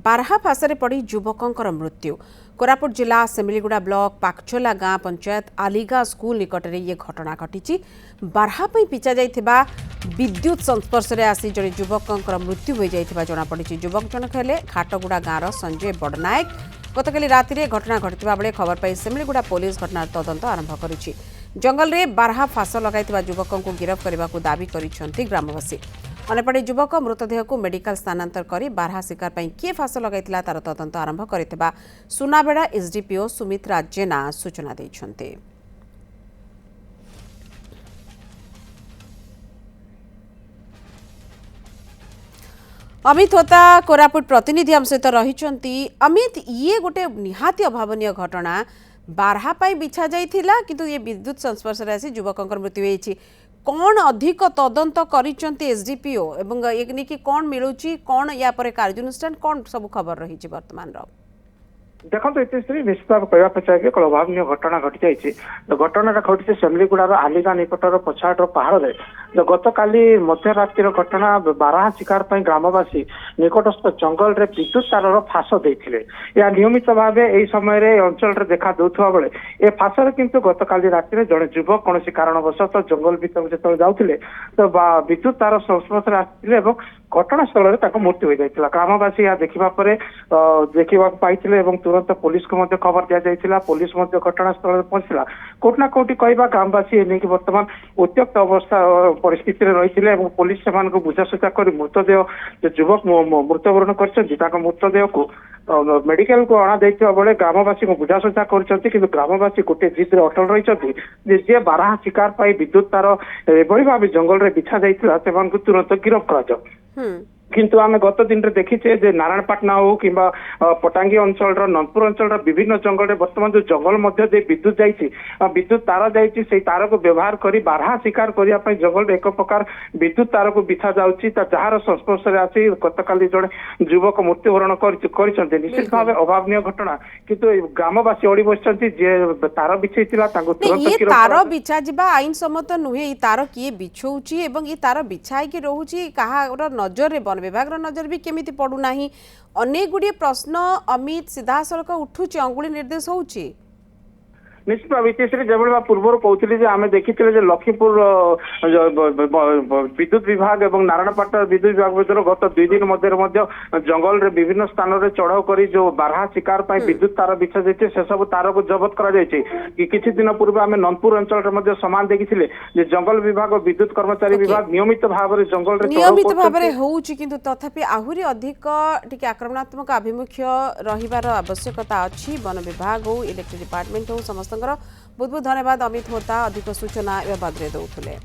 बारहा फासरे पड़ी युवकों मृत्यु। कोरापुट जिला सेमिलीगुड़ा ब्लॉक पाकचोला गाँ पंचायत आलिगा स्कूल निकट में ये घटना घटी। बारहा पिचा जाइथिबा विद्युत संस्पर्श में आसी जड़े युवकों मृत्यु हो जाइथिबा जଣାपड़ी। युवक जनक हेले खाटगुड़ा गाँवर संजय बड़नायक। गतकाली राति रे घटना घटिथिबा बेले खबर पाई सेमिलीगुड़ा पुलिस घटनार तदंत आरंभ करिछि। जंगल रे बारहा फास लगाइथिबा युवकों को गिरफ्त करने दाबी करिसेंति ग्रामवासी। अनेपटे युवक मृतदेह को मेडिकल स्थानांतर कर बारहा शिकार पर किए फास लगाइथिला तार तदंत आरंभ करिथिबा सुनाबेड़ा एसडीपीओ सुमित्रा जेना सूचना दैछन्ते। अमित होता कोरापुट प्रतिनिधि आम सहित रही। अमित, ये गोटे निहाती अभावनीय घटना बारहा पाई बिछा जाइथिला किंतु ये विद्युत संस्पर्श में आसी युवकों मृत्यु होइछि। कौन अधिक तदंत करिसेंति एसडीपीओ एवं एक निकी कौन मिलुछि, कौन या पर कार्यानुष्ठान कौन सब खबर रही वर्तमान रो? देखो इतिश्री निश्चित भाव कहवाक चाहिए कल अभावनीय घटना घटी जाइए। घटना घटी सेमिलीगुड़ार आलिगा निकटर पछाड़ पहाड़ में गत काली मध्यरात्रि घटना बारहा शिकार पर ग्रामवासी निकटस्थ जंगल रे विद्युत तार फास देते। यह नियमित भाव यही समय अंचल देखा दूसरा बेले ए फासरे किंतु गत काली राति जड़े युवक कौन कारणवश जंगल भीतर जो जाते तो विद्युत तार संस्पर्श आसते घटनास्थल मृत्यु हो जाता। ग्रामवासी यह देखा देखा पाई तुरंत पुलिस को खबर दि जाइए। पुलिस घटनास्थल पहुंचला। कोट ना कोटी कहवा ग्रामवासी नहीं बर्तमान उत्त्यक्त अवस्था परिस्थिति रही पुलिस से बुझाशुझा कर मृतदेह जो युवक मृत्युवरण कर मृतदेह को मेडिकल को अणा बेले ग्रामवासी को बुझाशुझा कर ग्रामवासी गोटे जिद अटल रही जे बारहा शिकार पाई विद्युत तार एभली भाव जंगल में बिछा जाइए से तुरंत गिरफ्त कर। किंतु आम गत दिन में देखीचे जे नारायणपाटना हो कि पटांगी अंचल ननपुर अंचल विभिन्न जंगल में बर्तमान जो जंगल मध्य विद्युत जाइए विद्युत तार जाइए तार को व्यवहार कर बारहा शिकार करने जंगल एक प्रकार विद्युत तार को बिछा जाऊँगी जार संस्पर्श में आसी गतकाली जड़े युवक मृत्युवरण कर निश्चित भाव अभावनीय घटना। किंतु ग्रामवासी अड़ी बस तार बिछे तार बिछा जा आईन सम्मत नुहे। तार किए बिछौची एवं ये तार बिछाई रोचे कहार नजर वन विभाग नजर भी केमिति पड़ूना। अनेक गुड़िए प्रश्न अमित सीधा सड़क उठुची अंगुली निर्देश होउची। निश्चित भाव इतिश्री जो पूर्व कहते आम देखी लक्ष्मीपुर विद्युत विभाग और नारायणपाटना विद्युत विभाग भर गत 2 दिन मध्य जंगल रे विभिन्न स्थान में चढ़ाऊ कर जो बारहा शिकार विद्युत तार बिछा जाइए से सब तार को जबत कर किसी दिन पूर्व आम ननपुर अंचल सामान देखी जंगल विभाग और विद्युत कर्मचारी विभाग नियमित भाव जंगल नियमित भाव किंतु तथापि आहुरी अधिक टिके आक्रमणात्मक आभिमुख्य रहिबार आवश्यकता अछि। वन विभाग हो इलेक्ट्रिक डिपार्टमेंट हो समस्त बहुत बहुत धन्यवाद अमित होता अधिक सूचना ए बादरे दौले।